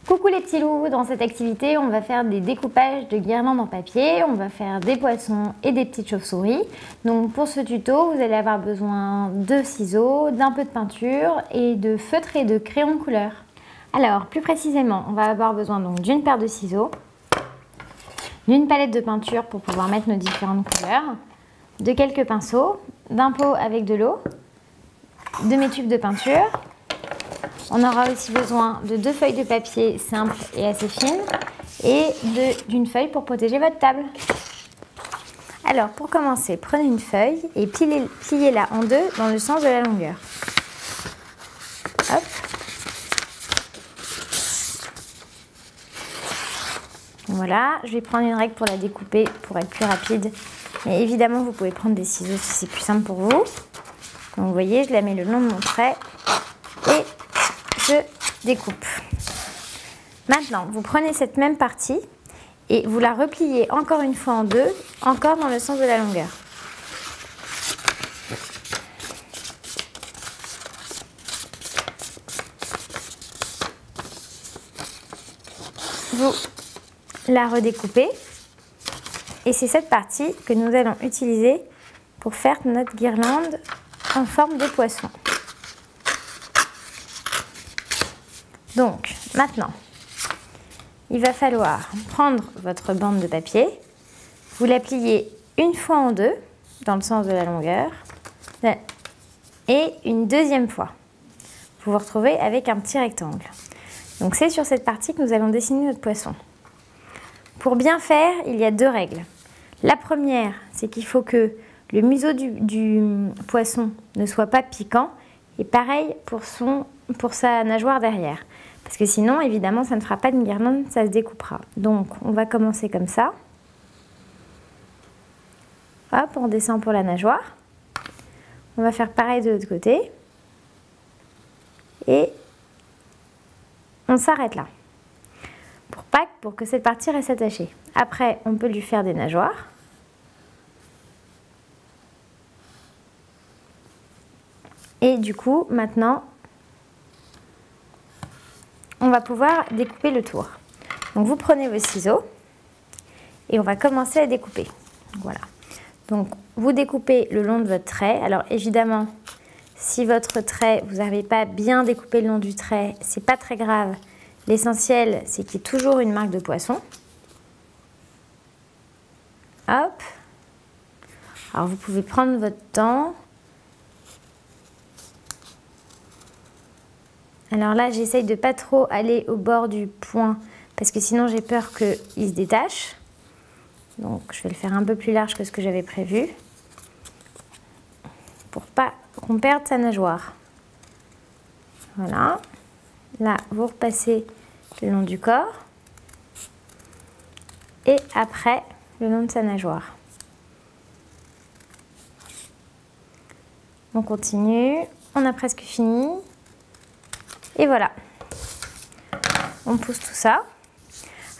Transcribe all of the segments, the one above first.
Coucou les petits loups, dans cette activité on va faire des découpages de guirlandes en papier, on va faire des poissons et des petites chauves-souris. Donc pour ce tuto vous allez avoir besoin de ciseaux, d'un peu de peinture et de feutre et de crayon de couleur. Alors plus précisément on va avoir besoin donc d'une paire de ciseaux, d'une palette de peinture pour pouvoir mettre nos différentes couleurs, de quelques pinceaux, d'un pot avec de l'eau, de mes tubes de peinture. On aura aussi besoin de 2 feuilles de papier simples et assez fines et d'une feuille pour protéger votre table. Alors pour commencer, prenez une feuille et pliez-la en deux dans le sens de la longueur. Hop. Voilà, je vais prendre une règle pour la découper pour être plus rapide. Mais évidemment, vous pouvez prendre des ciseaux si c'est plus simple pour vous. Donc vous voyez, je la mets le long de mon trait et je découpe. Maintenant, vous prenez cette même partie et vous la repliez encore une fois en deux, encore dans le sens de la longueur. Vous la redécoupez et c'est cette partie que nous allons utiliser pour faire notre guirlande en forme de poisson. Donc maintenant, il va falloir prendre votre bande de papier, vous la pliez une fois en deux dans le sens de la longueur et une deuxième fois. Vous vous retrouvez avec un petit rectangle. Donc c'est sur cette partie que nous allons dessiner notre poisson. Pour bien faire, il y a 2 règles. La première, c'est qu'il faut que le museau du poisson ne soit pas piquant et pareil pour sa nageoire derrière. Parce que sinon, évidemment, ça ne fera pas de guirlande, ça se découpera. Donc, on va commencer comme ça. Hop, on descend pour la nageoire. On va faire pareil de l'autre côté. Et on s'arrête là. Pour que cette partie reste attachée. Après, on peut lui faire des nageoires. Et du coup, maintenant, on va pouvoir découper le tour. Donc vous prenez vos ciseaux et on va commencer à découper. Voilà. Donc vous découpez le long de votre trait. Alors évidemment, si votre trait, vous n'avez pas bien découpé le long du trait, c'est pas très grave. L'essentiel, c'est qu'il y ait toujours une marque de poisson. Hop. Alors vous pouvez prendre votre temps. Alors là, j'essaye de pas trop aller au bord du point parce que sinon j'ai peur qu'il se détache. Donc je vais le faire un peu plus large que ce que j'avais prévu pour pas qu'on perde sa nageoire. Voilà. Là, vous repassez le long du corps et après le long de sa nageoire. On continue, on a presque fini. Et voilà, on pousse tout ça.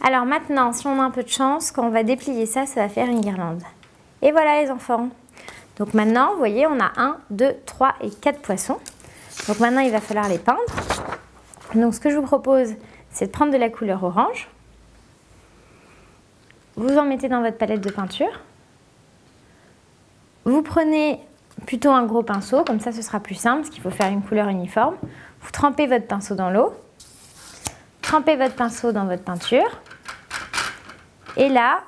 Alors maintenant, si on a un peu de chance, quand on va déplier ça, ça va faire une guirlande. Et voilà les enfants. Donc maintenant, vous voyez, on a 1, 2, 3 et 4 poissons. Donc maintenant, il va falloir les peindre. Donc ce que je vous propose, c'est de prendre de la couleur orange. Vous en mettez dans votre palette de peinture. Vous prenez plutôt un gros pinceau, comme ça ce sera plus simple, parce qu'il faut faire une couleur uniforme. Vous trempez votre pinceau dans l'eau, trempez votre pinceau dans votre peinture, et là,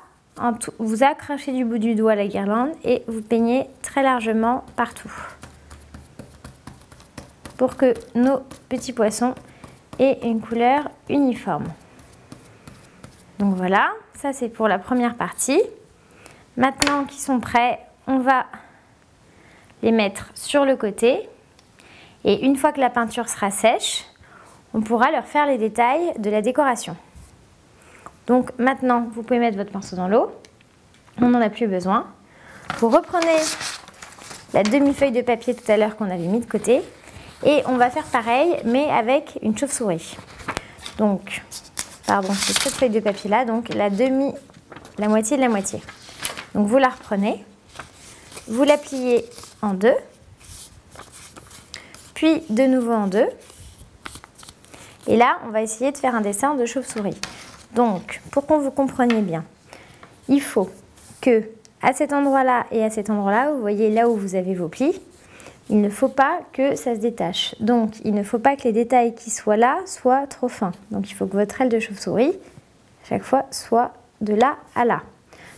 vous accrochez du bout du doigt la guirlande et vous peignez très largement partout pour que nos petits poissons aient une couleur uniforme. Donc voilà, ça c'est pour la première partie. Maintenant qu'ils sont prêts, on va les mettre sur le côté. Et une fois que la peinture sera sèche, on pourra leur faire les détails de la décoration. Donc maintenant, vous pouvez mettre votre pinceau dans l'eau. On n'en a plus besoin. Vous reprenez la demi-feuille de papier tout à l'heure qu'on avait mis de côté. Et on va faire pareil, mais avec une chauve-souris. Donc, pardon, c'est cette feuille de papier là, donc la moitié de la moitié. Donc vous la reprenez, vous la pliez en deux. Puis de nouveau en deux Et là, on va essayer de faire un dessin de chauve-souris. Donc, pour qu'on vous compreniez bien, il faut que à cet endroit-là et à cet endroit-là, vous voyez là où vous avez vos plis, il ne faut pas que ça se détache. Donc, il ne faut pas que les détails qui soient là soient trop fins. Donc, il faut que votre aile de chauve-souris, à chaque fois, soit de là à là.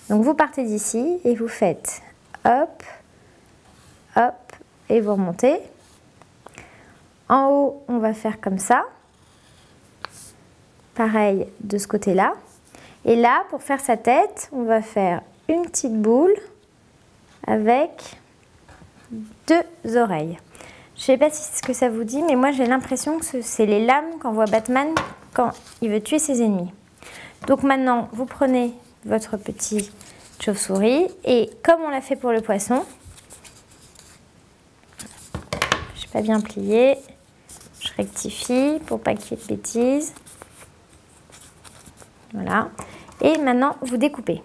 Donc, vous partez d'ici et vous faites hop, hop, et vous remontez. En haut, on va faire comme ça. Pareil de ce côté-là. Et là, pour faire sa tête, on va faire une petite boule avec 2 oreilles. Je ne sais pas si c'est ce que ça vous dit, mais moi j'ai l'impression que c'est les lames qu'on voit Batman quand il veut tuer ses ennemis. Donc maintenant, vous prenez votre petit chauve-souris et comme on l'a fait pour le poisson, je n'ai pas bien plié, je rectifie pour pas qu'il y ait de bêtises. Voilà. Et maintenant, vous découpez.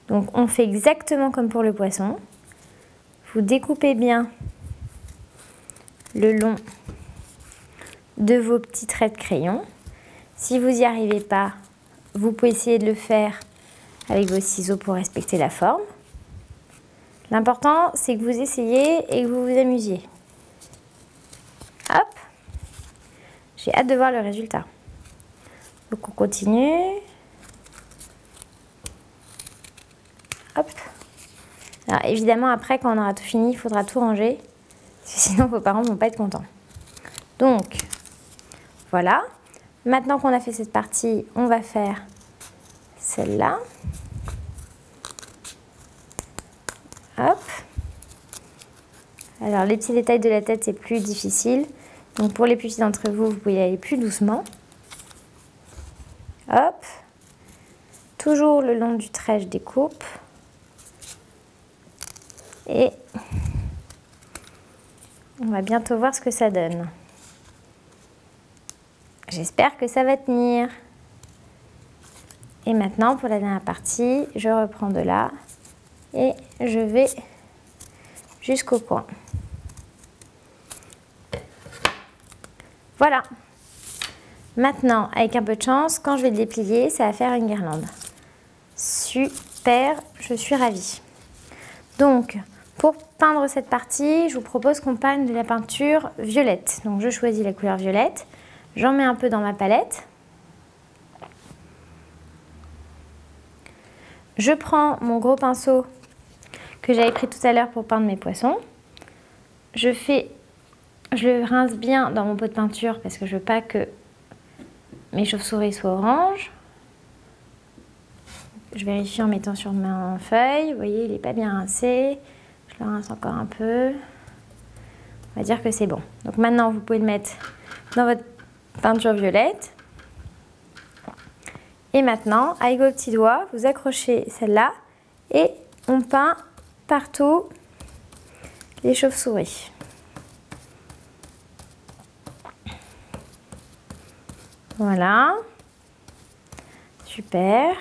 Donc, on fait exactement comme pour le poisson. Vous découpez bien le long de vos petits traits de crayon. Si vous n'y arrivez pas, vous pouvez essayer de le faire avec vos ciseaux pour respecter la forme. L'important, c'est que vous essayez et que vous vous amusiez. Hop! J'ai hâte de voir le résultat. Donc, on continue. Hop. Alors évidemment après quand on aura tout fini, il faudra tout ranger. Parce que sinon vos parents ne vont pas être contents. Donc voilà. Maintenant qu'on a fait cette partie, on va faire celle-là. Hop. Alors les petits détails de la tête c'est plus difficile. Donc pour les plus petits d'entre vous, vous pouvez y aller plus doucement. Hop. Toujours le long du trait, je découpe. Et on va bientôt voir ce que ça donne. J'espère que ça va tenir. Et maintenant, pour la dernière partie, je reprends de là et je vais jusqu'au coin. Voilà. Maintenant, avec un peu de chance, quand je vais le déplier, ça va faire une guirlande. Super, je suis ravie. Donc, pour peindre cette partie, je vous propose qu'on peigne de la peinture violette. Donc, je choisis la couleur violette. J'en mets un peu dans ma palette. Je prends mon gros pinceau que j'avais pris tout à l'heure pour peindre mes poissons. Je le rince bien dans mon pot de peinture parce que je veux pas que mes chauves-souris soient oranges. Je vérifie en mettant sur ma feuille. Vous voyez, il n'est pas bien rincé. Je le rince encore un peu. On va dire que c'est bon. Donc maintenant, vous pouvez le mettre dans votre peinture violette. Et maintenant, avec vos petits doigts, vous accrochez celle-là et on peint partout les chauves-souris. Voilà. Super.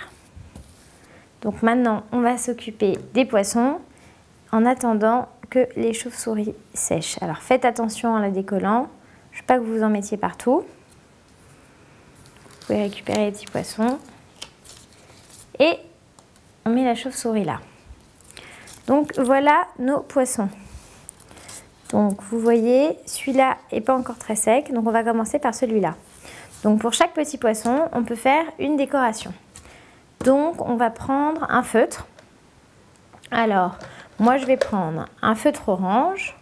Donc maintenant, on va s'occuper des poissons en attendant que les chauves-souris sèchent. Alors faites attention en la décollant. Je ne veux pas que vous en mettiez partout. Vous pouvez récupérer les petits poissons. Et on met la chauve-souris là. Donc voilà nos poissons. Donc vous voyez, celui-là n'est pas encore très sec. Donc on va commencer par celui-là. Donc pour chaque petit poisson, on peut faire une décoration. Donc on va prendre un feutre. Alors, moi je vais prendre un feutre orange,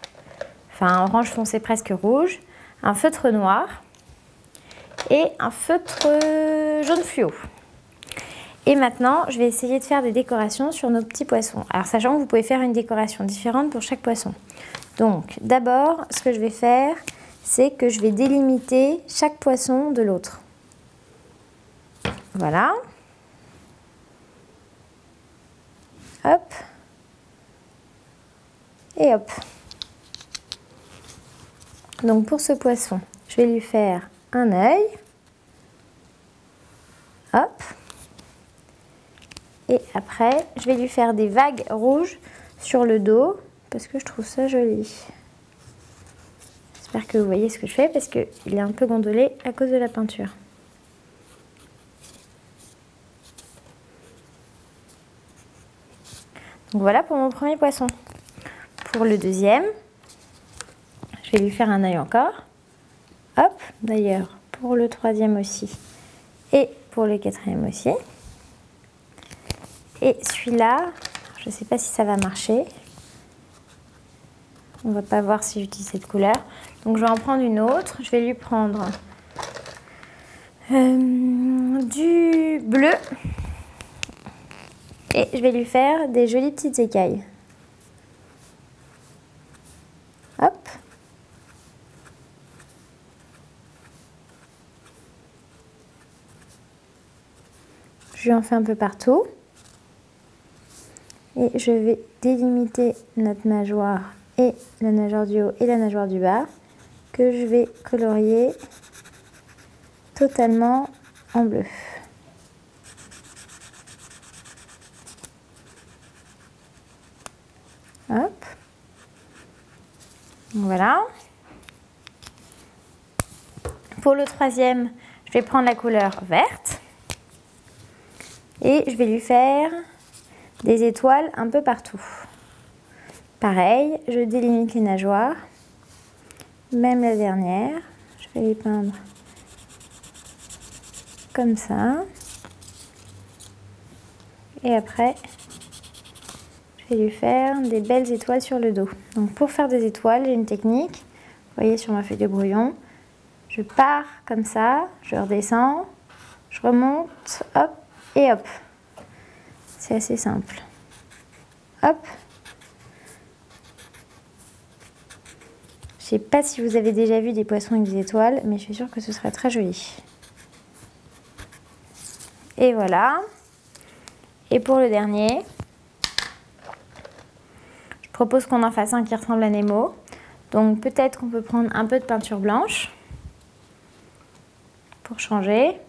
enfin orange foncé presque rouge, un feutre noir et un feutre jaune fluo. Et maintenant, je vais essayer de faire des décorations sur nos petits poissons. Alors sachant que vous pouvez faire une décoration différente pour chaque poisson. Donc d'abord, ce que je vais faire, c'est que je vais délimiter chaque poisson de l'autre. Voilà. Hop. Et hop. Donc pour ce poisson, je vais lui faire un œil. Hop. Et après, je vais lui faire des vagues rouges sur le dos parce que je trouve ça joli. J'espère que vous voyez ce que je fais parce qu'il est un peu gondolé à cause de la peinture. Donc voilà pour mon premier poisson. Pour le deuxième, je vais lui faire un œil encore. Hop, d'ailleurs pour le troisième aussi et pour le quatrième aussi. Et celui-là, je ne sais pas si ça va marcher. On ne va pas voir si j'utilise cette couleur. Donc je vais en prendre une autre. Je vais lui prendre du bleu. Et je vais lui faire des jolies petites écailles. Hop. Je lui en fais un peu partout. Et je vais délimiter notre nageoire et la nageoire du haut et la nageoire du bas que je vais colorier totalement en bleu. Hop. Voilà. Pour le troisième, je vais prendre la couleur verte et je vais lui faire des étoiles un peu partout. Pareil, je délimite les nageoires, même la dernière, je vais les peindre comme ça. Et après, je vais lui faire des belles étoiles sur le dos. Donc pour faire des étoiles, j'ai une technique, vous voyez sur ma feuille de brouillon, je pars comme ça, je redescends, je remonte, hop, et hop. C'est assez simple. Hop. Je ne sais pas si vous avez déjà vu des poissons avec des étoiles, mais je suis sûre que ce serait très joli. Et voilà. Et pour le dernier, je propose qu'on en fasse un qui ressemble à Nemo. Donc peut-être qu'on peut prendre un peu de peinture blanche pour changer.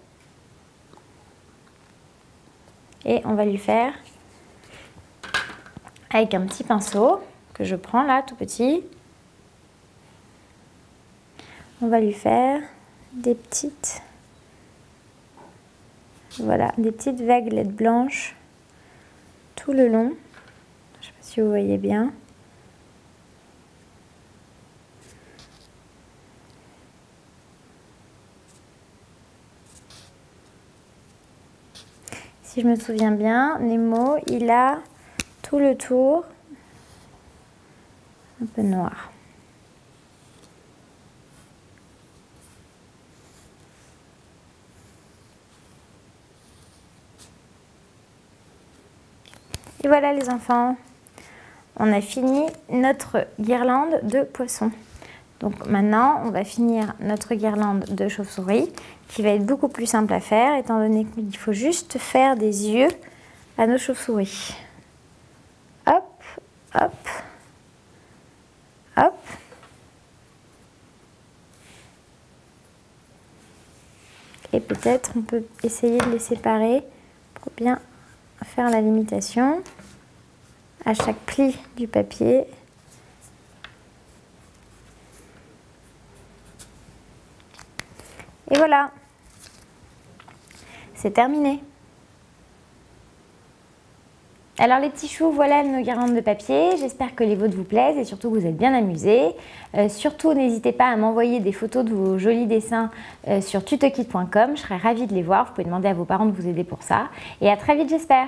Et on va lui faire avec un petit pinceau que je prends là, tout petit. On va lui faire des petites, voilà, des petites vaguelettes blanches tout le long. Je ne sais pas si vous voyez bien. Si je me souviens bien, Nemo, il a tout le tour un peu noir. Et voilà les enfants, on a fini notre guirlande de poissons. Donc maintenant, on va finir notre guirlande de chauve-souris qui va être beaucoup plus simple à faire étant donné qu'il faut juste faire des yeux à nos chauves-souris. Hop, hop, hop. Et peut-être on peut essayer de les séparer pour bien faire la limitation à chaque pli du papier. Et voilà, c'est terminé. Alors les petits choux, voilà nos guirlandes de papier. J'espère que les vôtres vous plaisent et surtout que vous êtes bien amusés. Surtout, n'hésitez pas à m'envoyer des photos de vos jolis dessins sur tutokit.com. Je serais ravie de les voir. Vous pouvez demander à vos parents de vous aider pour ça. Et à très vite, j'espère.